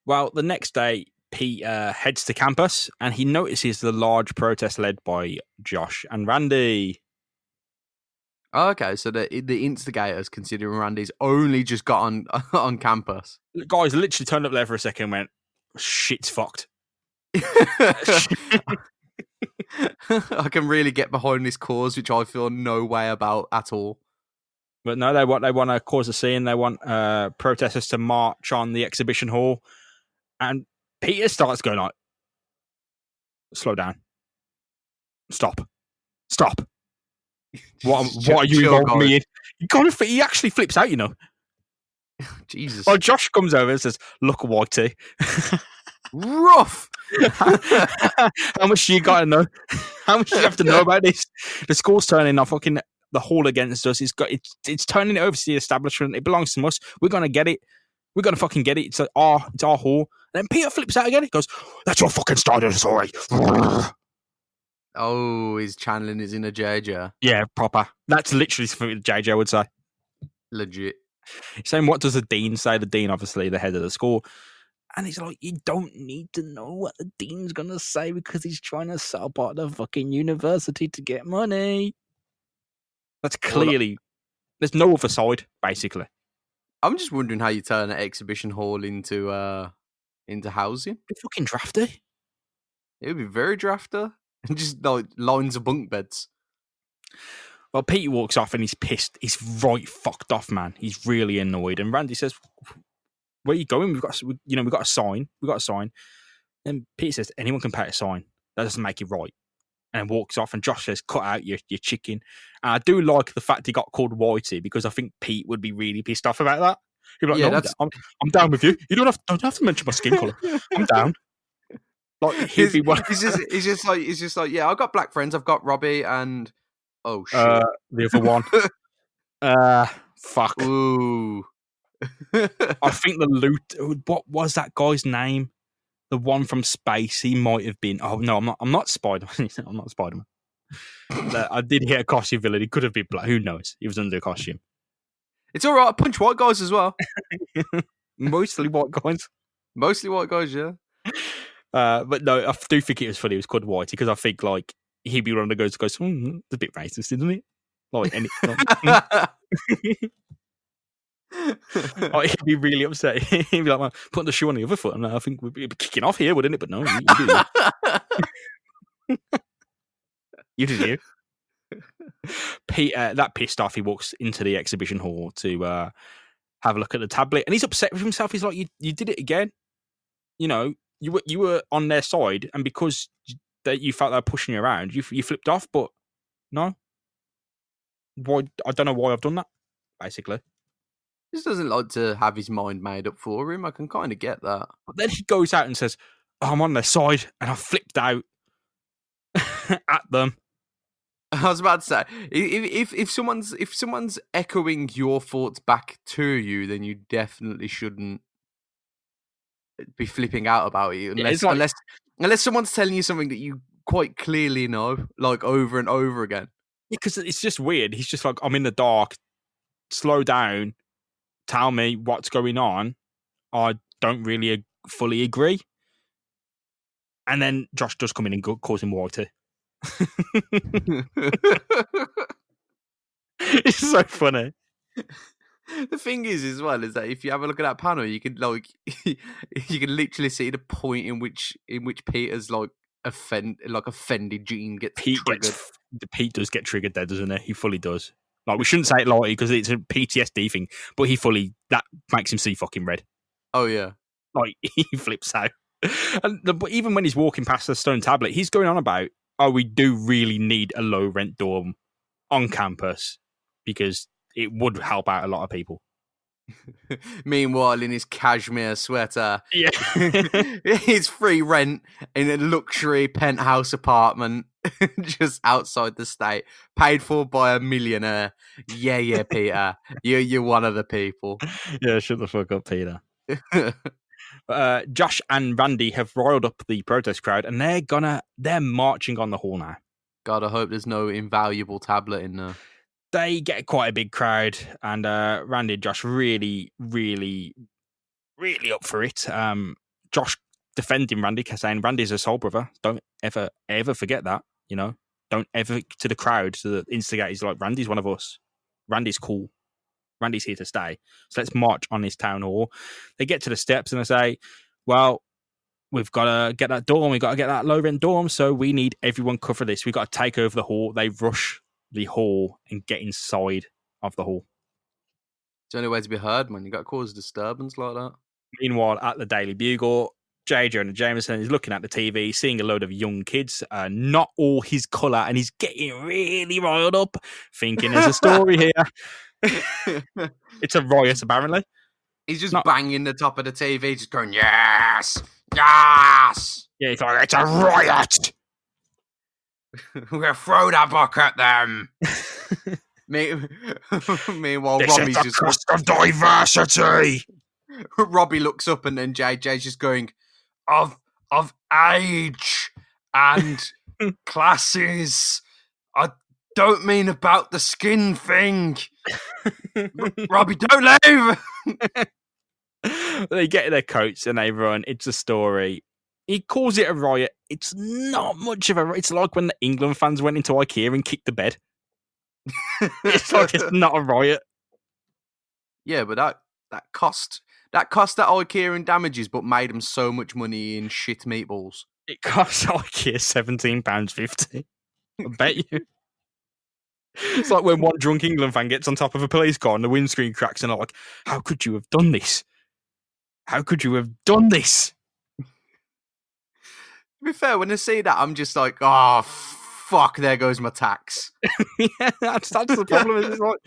Well, the next day, Pete heads to campus and he notices the large protest led by Josh and Randy. Oh, okay, so the instigators, considering Randy's only just got on campus. The guys literally turned up there for a second and went, shit's fucked. I can really get behind this cause, which I feel no way about at all. But no, they want to cause a scene. They want protesters to march on the exhibition hall. And Peter starts going like, slow down. Stop. What are you involving me in? He actually flips out, you know. Jesus. Well, Josh comes over and says, look, Whitey. Rough. How much do you got to know? How much do you have to know about this? The school's turning off fucking the hall against us. It's turning it over to the establishment. It belongs to us. We're going to get it. We're going to fucking get it. It's our hall. And then Peter flips out again. He goes, that's your fucking style, sorry. Oh, his channeling is in a JJ. Yeah, proper. That's literally something JJ would say. Legit. He's saying, what does the dean say? The dean, obviously, the head of the school. And he's like, you don't need to know what the dean's going to say because he's trying to set up the fucking university to get money. That's clearly... There's no other side, basically. I'm just wondering how you turn an exhibition hall into housing. It's fucking drafty. It would be very drafty. And just like lines of bunk beds. Well, Peter walks off and he's pissed. He's right fucked off, man. He's really annoyed. And Randy says, where are you going? We've got a sign. And Peter says, anyone can pay a sign. That doesn't make it right. And walks off. And Josh says, cut out your chicken. And I do like the fact he got called Whitey because I think Pete would be really pissed off about that. He'd be like, I'm down with you. You don't have to mention my skin colour. I'm down. Like he's just like, yeah, I've got black friends. I've got Robbie and oh shit, the other one. Fuck. Ooh. I think the loot. What was that guy's name? The one from space. He might have been. Oh no, I'm not Spider-Man. I'm not Spider-Man. I did hit a costume villain. He could have been black. Who knows? He was under a costume. It's all right. I punch white guys as well. Mostly white guys. Mostly white guys, yeah. But no, I do think it was funny. It was called Whitey because I think like he'd be one of the guys who goes, it's a bit racist, isn't it? Like, like he'd be really upset. He'd be like, well, putting the shoe on the other foot, and I think we'd be kicking off here, wouldn't it? But no, you did you. Pete, that pissed off. He walks into the exhibition hall to have a look at the tablet, and he's upset with himself. He's like, "You did it again. You know, you were on their side, and because you felt they were pushing you around, you flipped off. But no, why? I don't know why I've done that. Basically, he just doesn't like to have his mind made up for him. I can kind of get that. But then he goes out and says, "I'm on their side, and I flipped out at them." I was about to say, if someone's echoing your thoughts back to you, then you definitely shouldn't be flipping out about it unless someone's telling you something that you quite clearly know, like over and over again. Yeah, because it's just weird. He's just like, I'm in the dark. Slow down. Tell me what's going on. I don't really fully agree. And then Josh does come in and calls him Whitey. It's so funny. The thing is, as well, is that if you have a look at that panel, you can you can literally see the point in which Peter's offended Gene gets triggered. Pete does get triggered there, doesn't he? He fully does. Like, we shouldn't say it lightly because it's a PTSD thing, but that makes him see fucking red. Oh yeah, like he flips out. But even when he's walking past the stone tablet, he's going on about, "Oh, we do really need a low rent dorm on campus because it would help out a lot of people." Meanwhile, in his cashmere sweater, yeah, his free rent in a luxury penthouse apartment just outside the state, paid for by a millionaire. Yeah, Peter, you're one of the people. Yeah, shut the fuck up, Peter. Josh and Randy have riled up the protest crowd, and they're marching on the hall now. God, I hope there's no invaluable tablet in there. They get quite a big crowd, and Randy and Josh really, really, really up for it. Josh defending Randy, saying Randy's a soul brother. Don't ever forget that. You know, don't ever, to the crowd, to the instigators, like, Randy's one of us. Randy's cool. Randy's here to stay. So let's march on this town hall. They get to the steps and they say, well, we've got to get that dorm. We've got to get that low rent dorm. So we need everyone cover this. We've got to take over the hall. They rush the hall and get inside of the hall. It's the only way to be heard, man. You got to cause disturbance like that. Meanwhile, at the Daily Bugle, J. Jonah Jameson is looking at the TV, seeing a load of young kids, not all his colour, and he's getting really riled up, thinking there's a story here. It's a riot, apparently. He's just banging the top of the TV, just going, yes, yes. Yeah, he's like, it's a riot. We're going to throw that book at them. Meanwhile, this Robbie's is the cost of diversity. Robbie looks up and then JJ's just going, of age and classes. I don't mean about the skin thing. Robbie, don't leave. They get their coats and they run. It's a story. He calls it a riot. It's not much of a riot. It's like when the England fans went into IKEA and kicked the bed. It's like it's not a riot. Yeah, but that cost that IKEA in damages, but made them so much money in shit meatballs. It cost IKEA £17.50. I bet you. It's like when one drunk England fan gets on top of a police car and the windscreen cracks and they're like, how could you have done this? How could you have done this? To be fair, when I see that, I'm just like, oh, fuck, there goes my tax. Yeah, that's the problem. It's like,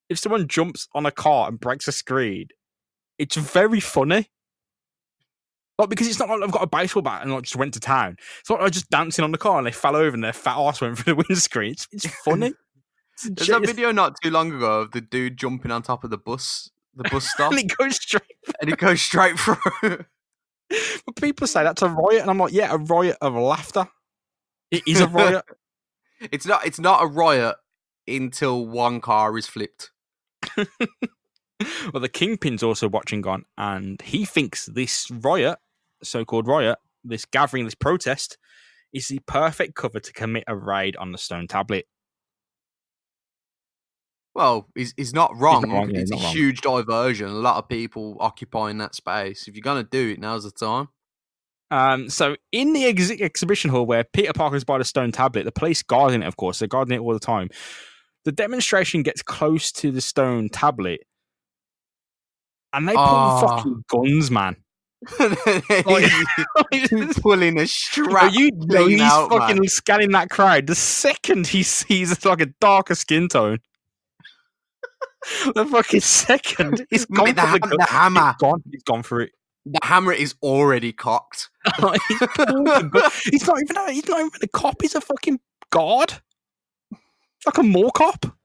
if someone jumps on a car and breaks a screen, it's very funny. Like, because it's not like I've got a baseball bat and just went to town. It's like I'm just dancing on the car and they fell over and their fat arse went through the windscreen. It's funny. There's that video not too long ago of the dude jumping on top of the bus stop. And it goes straight through. But people say that's a riot, and I'm like, yeah, a riot of laughter. It is a riot. It's not a riot until one car is flipped. Well, the Kingpin's also watching on, and he thinks this riot, so-called riot, this gathering, this protest, is the perfect cover to commit a raid on the stone tablet. Well, he's not wrong. It's a wrong. Huge diversion. A lot of people occupying that space. If you're going to do it, now's the time. So in the exhibition hall where Peter Parker's by the stone tablet, the police guarding it, of course, they're guarding it all the time. The demonstration gets close to the stone tablet, and they pull fucking guns, man. Pulling a strap. He's out, fucking man. Scanning that crowd. The second he sees like a darker skin tone, the fucking second he's gone for the hammer. He's gone for it. The hammer is already cocked. He's not even a cop. He's a fucking guard. It's like a mall cop.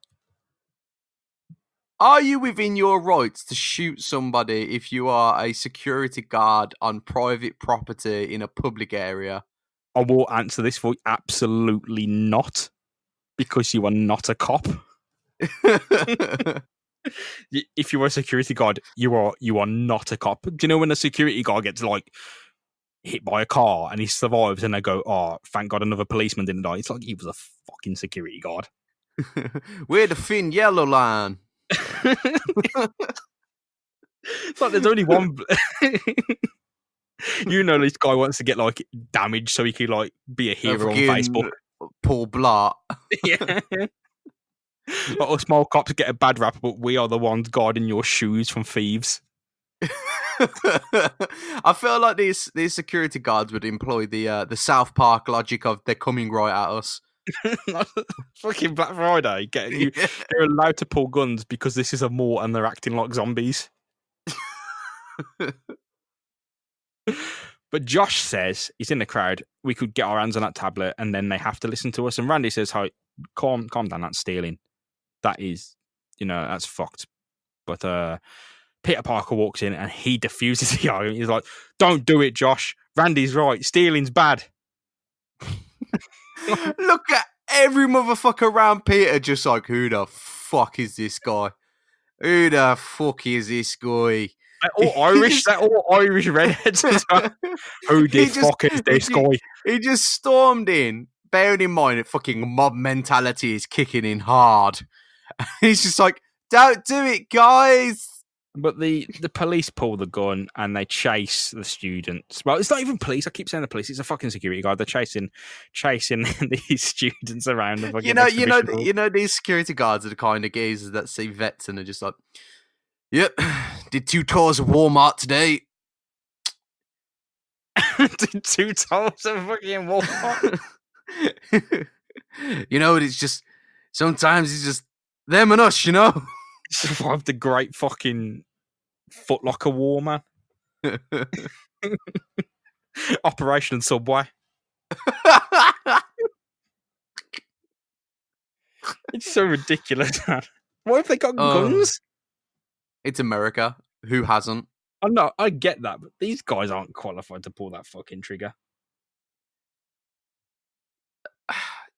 Are you within your rights to shoot somebody if you are a security guard on private property in a public area? I will answer this for you. Absolutely not. Because you are not a cop. If you are a security guard, you are not a cop. Do you know when a security guard gets like hit by a car and he survives and they go, oh, thank God another policeman didn't die? It's like he was a fucking security guard. We're the thin yellow line. It's like there's only one. This guy wants to get like damaged so he can like be a hero on Facebook. Paul Blart. Yeah. Like us small cops get a bad rap, but we are the ones guarding your shoes from thieves. I feel like these security guards would employ the South Park logic of they're coming right at us. Fucking Black Friday. You're allowed to pull guns because this is a mall and they're acting like zombies. But Josh says, he's in the crowd, we could get our hands on that tablet and then they have to listen to us. And Randy says, "Hi, calm down, that's stealing. That is, that's fucked." But Peter Parker walks in and he diffuses the argument. He's like, "Don't do it, Josh. Randy's right. Stealing's bad." Look at every motherfucker around Peter just like, who the fuck is this guy? Who the fuck is this guy? They're all Irish redheads as well. Who the fuck is this guy? He just stormed in, bearing in mind that fucking mob mentality is kicking in hard. He's just like, "Don't do it, guys." But the police pull the gun and they chase the students. Well, it's not even police. I keep saying the police. It's a fucking security guard. They're chasing these students around the fucking these security guards are the kind of geezers that see vets and are just like, "Yep, did 2 tours of Walmart today." Did 2 tours of fucking Walmart? It's just sometimes it's just them and us, Survived the great fucking Foot Locker war, man. Operation Subway. It's so ridiculous, man. What if they got guns? It's America. Who hasn't? I get that, but these guys aren't qualified to pull that fucking trigger.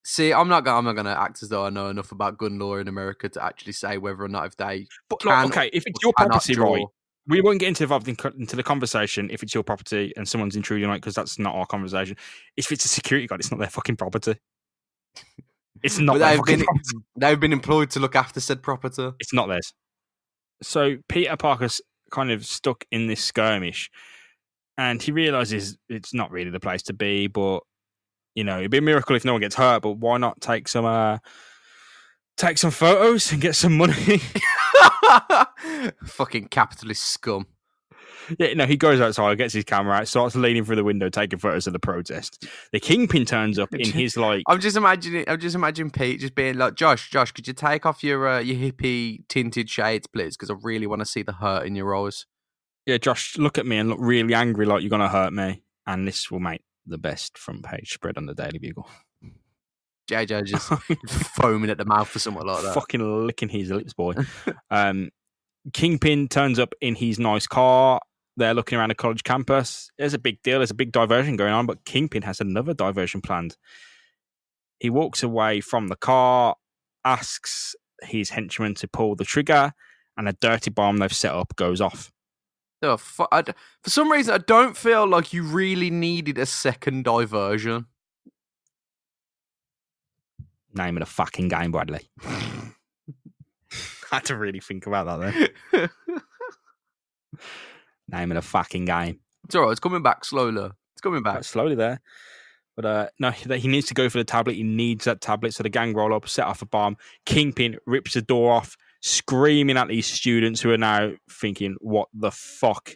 See, I'm not gonna act as though I know enough about gun law in America to actually say whether or not if they. But if it's your property, right? We won't get into the conversation if it's your property and someone's intruding on it because that's not our conversation. If it's a security guard, it's not their fucking property. It's not their fucking property. They've been employed to look after said property. It's not theirs. So Peter Parker's kind of stuck in this skirmish, and he realizes it's not really the place to be, but. It'd be a miracle if no one gets hurt, but why not take some photos and get some money? Fucking capitalist scum. Yeah, he goes outside, gets his camera out, starts leaning through the window, taking photos of the protest. The Kingpin turns up in his like. I'm just imagining Pete just being like, Josh, could you take off your hippie tinted shades, please? Because I really want to see the hurt in your eyes. Yeah, Josh, look at me and look really angry, like you're gonna hurt me, and this will make the best front page spread on the Daily Bugle. JJ just foaming at the mouth for something like that. Fucking licking his lips, boy. Kingpin turns up in his nice car. They're looking around a college campus. There's a big deal. There's a big diversion going on, but Kingpin has another diversion planned. He walks away from the car, asks his henchman to pull the trigger, and a dirty bomb they've set up goes off. For some reason, I don't feel like you really needed a second diversion. Name of the fucking game, Bradley. I had to really think about that then. Name of the fucking game. It's alright, it's coming back slowly. It's coming back. Slowly there. But no, he needs to go for the tablet. He needs that tablet. So the gang roll up, set off a bomb. Kingpin rips the door off, screaming at these students who are now thinking, what the fuck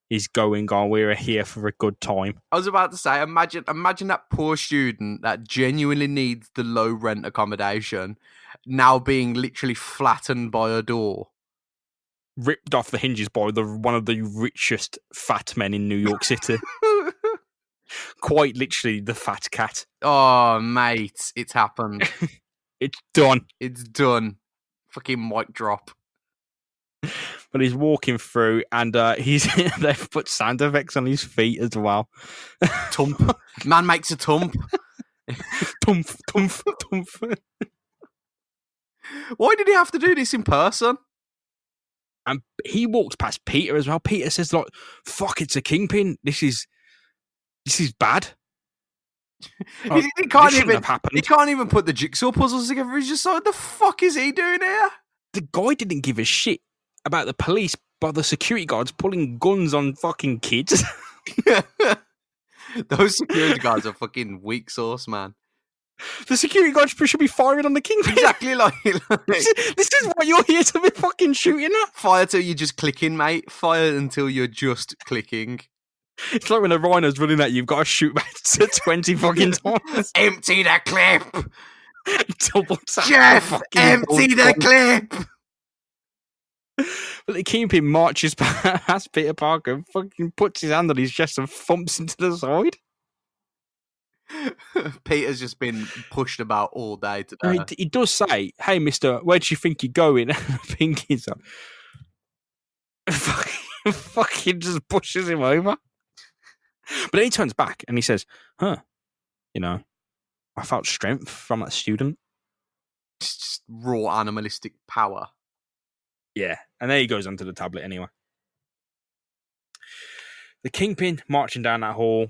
is going on? We're here for a good time. I was about to say, imagine that poor student that genuinely needs the low rent accommodation now being literally flattened by a door. Ripped off the hinges by one of the richest fat men in New York City. Quite literally the fat cat. Oh, mate, it's happened. It's done. It's done. Fucking mic drop. But he's walking through, and they've put sound effects on his feet as well. Tump. Man makes a tump. Tump, tump, tump. Why did he have to do this in person? And he walks past Peter as well. Peter says, like, fuck, it's a Kingpin. This is bad. He can't even put the jigsaw puzzles together. He's just like, what the fuck is he doing here? the guy didn't give a shit about the police, but the security guards pulling guns on fucking kids. Those security guards are fucking weak sauce, man. The security guards should be firing on the Kingpin. Exactly like this is what you're here to be fucking shooting at. Fire till you're just clicking, mate. Fire until you're just clicking. It's like when a rhino's running at you, you've got to shoot back to 20 fucking times. Empty the clip! Double tap. Jeff, empty the clip! But the Kingpin marches past Peter Parker and fucking puts his hand on his chest and thumps him to the side. Peter's just been pushed about all day today. He does say, "Hey, mister, where do you think you're going?" Pinky's up. Fucking just pushes him over. But then he turns back and he says, "Huh, I felt strength from that student." It's just raw animalistic power. Yeah, and then he goes onto the tablet anyway. The Kingpin marching down that hall.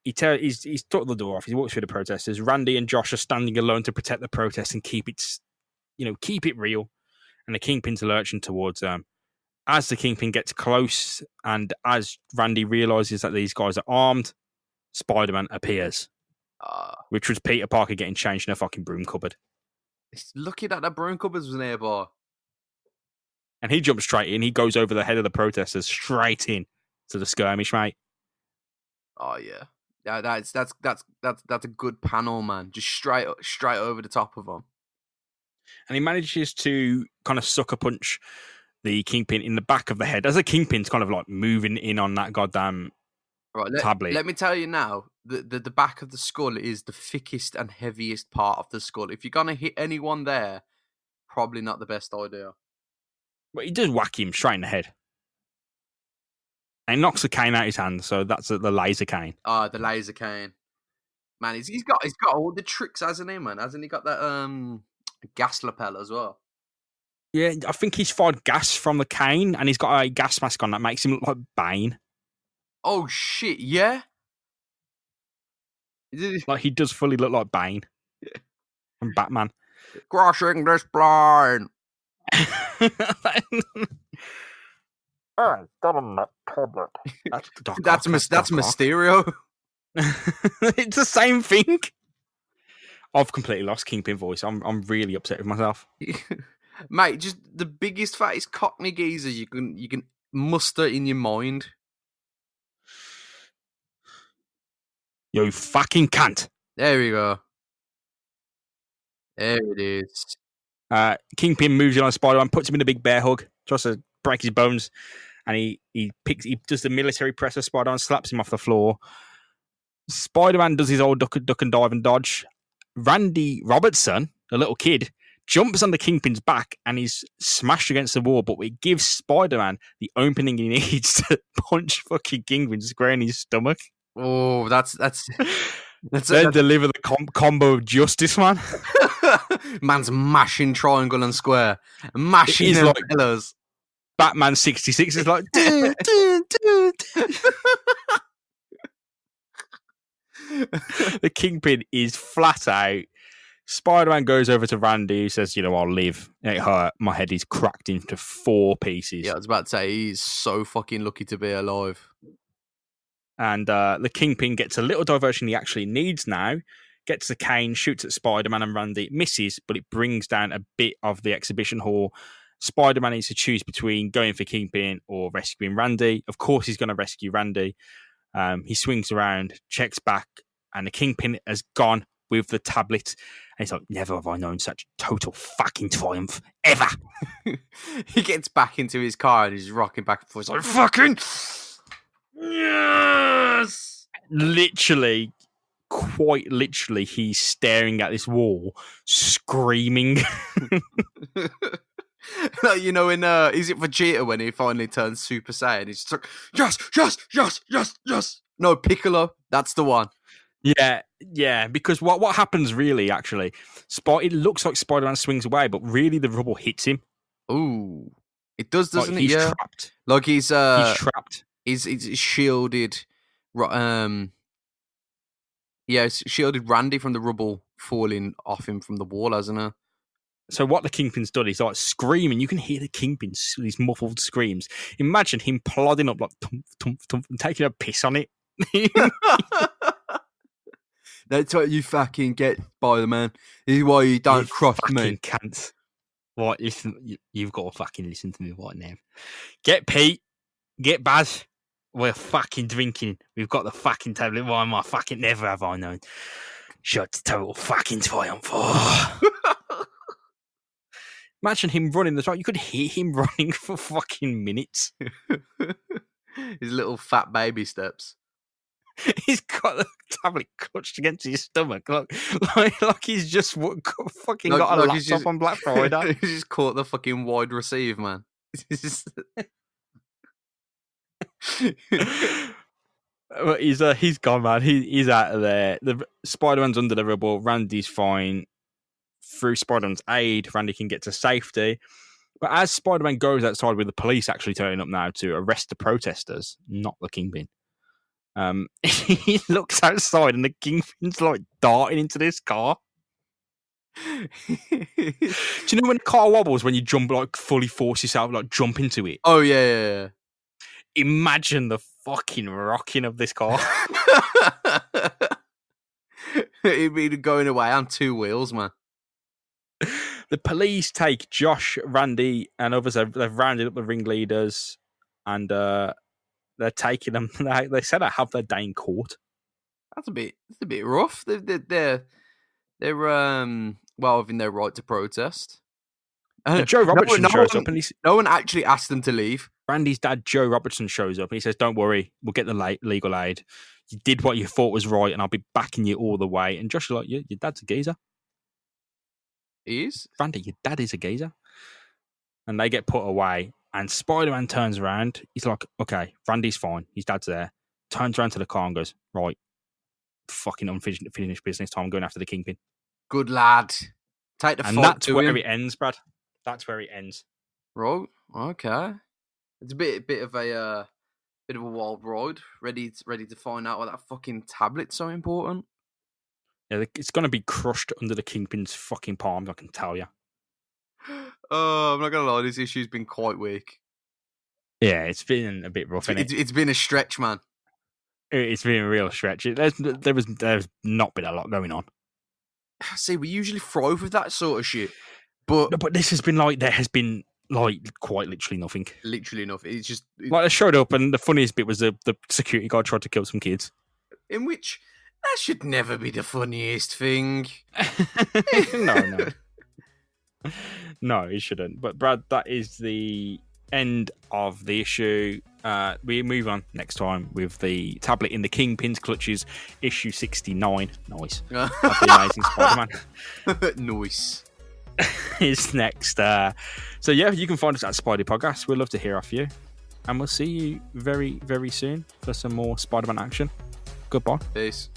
He's took the door off. He walks through the protesters. Randy and Josh are standing alone to protect the protest and keep it real. And the Kingpin's lurching towards them. As the Kingpin gets close, and as Randy realizes that these guys are armed, Spider-Man appears, which was Peter Parker getting changed in a fucking broom cupboard. It's lucky that broom cupboard was nearby. And he jumps straight in. He goes over the head of the protesters straight in to the skirmish, mate. Oh yeah. Yeah, that's a good panel, man. Just straight over the top of them. And he manages to kind of sucker punch the Kingpin in the back of the head as the Kingpin's kind of like moving in on that goddamn tablet. Let me tell you now, the back of the skull is the thickest and heaviest part of the skull. If you're gonna hit anyone there, probably not the best idea. But he does whack him straight in the head. And he knocks the cane out of his hand, so that's the laser cane. Ah, the laser cane. Man, he's got all the tricks, hasn't he, man? Hasn't he got that gas lapel as well? Yeah, I think he's fired gas from the cane, and he's got a gas mask on that makes him look like Bane. Oh shit, yeah? Like he does fully look like Bane. From Batman. Crushing this plane. That's Mysterio. It's the same thing. I've completely lost Kingpin voice. I'm really upset with myself. Mate, just the biggest, fattest cockney geezer you can muster in your mind. You fucking cunt. There we go. There it is. Kingpin moves in on Spider-Man, puts him in a big bear hug, tries to break his bones, and he does the military press of Spider-Man, slaps him off the floor. Spider-Man does his old duck and dive and dodge. Randy Robertson, the little kid, jumps on the Kingpin's back and he's smashed against the wall, but it gives Spider-Man the opening he needs to punch fucking Kingpin square in his stomach. Oh, that's deliver the combo of justice, man. Man's mashing triangle and square, mashing them like pillars. Batman 66 is like. The Kingpin is flat out. Spider-Man goes over to Randy, who says, I'll live. It hurt. My head is cracked into 4 pieces. Yeah, I was about to say, he's so fucking lucky to be alive. And the Kingpin gets a little diversion he actually needs now, gets the cane, shoots at Spider-Man and Randy, misses, but it brings down a bit of the exhibition hall. Spider-Man needs to choose between going for Kingpin or rescuing Randy. Of course, he's going to rescue Randy. He swings around, checks back, and the Kingpin has gone with the tablet. And he's like, never have I known such total fucking triumph, ever. He gets back into his car and he's rocking back and forth. He's like, fucking... Yes! Literally, quite literally, he's staring at this wall, screaming. Like, in is it Vegeta when he finally turns Super Saiyan? He's just like, yes. No, Piccolo, that's the one. Yeah, because what happens really, actually, it looks like Spider-Man swings away, but really the rubble hits him. Ooh. It does, doesn't like it? He's trapped. Like he's trapped. He's shielded, it's shielded Randy from the rubble falling off him from the wall, hasn't it? So what the Kingpin's done is like screaming. You can hear the Kingpin's these muffled screams. Imagine him plodding up like thump, thump, thump, and taking a piss on it. That's what you fucking get, Spider-Man. This is why you don't You cross fucking me. Can't. Right, listen. You've got to fucking listen to me right now. Get Pete. Get Baz. We're fucking drinking. We've got the fucking tablet. Why am I fucking never have I known? Shut the total fucking triumph. Imagine him running the track. You could hear him running for fucking minutes. His little fat baby steps. He's got the tablet clutched against his stomach, like he's just fucking got a laptop on Black Friday. He's just caught the fucking wide receive, man. But he's gone, man. He's out of there. The Spider-Man's under the rubble. Randy's fine. Through Spider-Man's aid, Randy can get to safety. But as Spider-Man goes outside with the police actually turning up now to arrest the protesters, not the Kingpin, he looks outside and the Kingpin's like darting into this car. Do you know when the car wobbles when you jump, like fully force yourself, like jump into it? Oh, yeah. Imagine the fucking rocking of this car. He'd be going away on two wheels, man. The police take Josh, Randy, and others. They've rounded up the ringleaders, and they're taking them. They said I have their day in court. That's a bit rough. They're well within their right to protest. Joe Robertson shows up, and no one actually asked them to leave. Randy's dad, Joe Robertson, shows up, and he says, "Don't worry, we'll get the legal aid. You did what you thought was right, and I'll be backing you all the way." And Josh is like, "Your dad's a geezer." He is? Randy, your dad is a geezer. And they get put away. And Spider-Man turns around. He's like, okay, Randy's fine. His dad's there. Turns around to the car and goes, right, fucking unfinished business time. I'm going after the Kingpin. Good lad. Take the fight. And that's to where him. it ends, Brad. That's where it ends. Right. Okay. It's a bit of a wild ride. Ready to find out why that fucking tablet's so important. Yeah, it's going to be crushed under the Kingpin's fucking palms, I can tell you. Oh, I'm not going to lie, this issue's been quite weak. Yeah, it's been a bit rough, It's been a stretch, man. It's been a real stretch. There's not been a lot going on. See, we usually thrive with that sort of shit. But this has been like, there has been like quite literally nothing. Literally nothing. It's just... Like, they showed up and the funniest bit was the security guard tried to kill some kids. In which... That should never be the funniest thing. No. No, it shouldn't. But Brad, that is the end of the issue. We move on next time with the tablet in the Kingpin's clutches, issue 69. Nice. That's the Amazing Spider-Man. Nice. Is next. So yeah, you can find us at Spidey Podcast. We'd love to hear off you. And we'll see you very, very soon for some more Spider-Man action. Goodbye. Peace.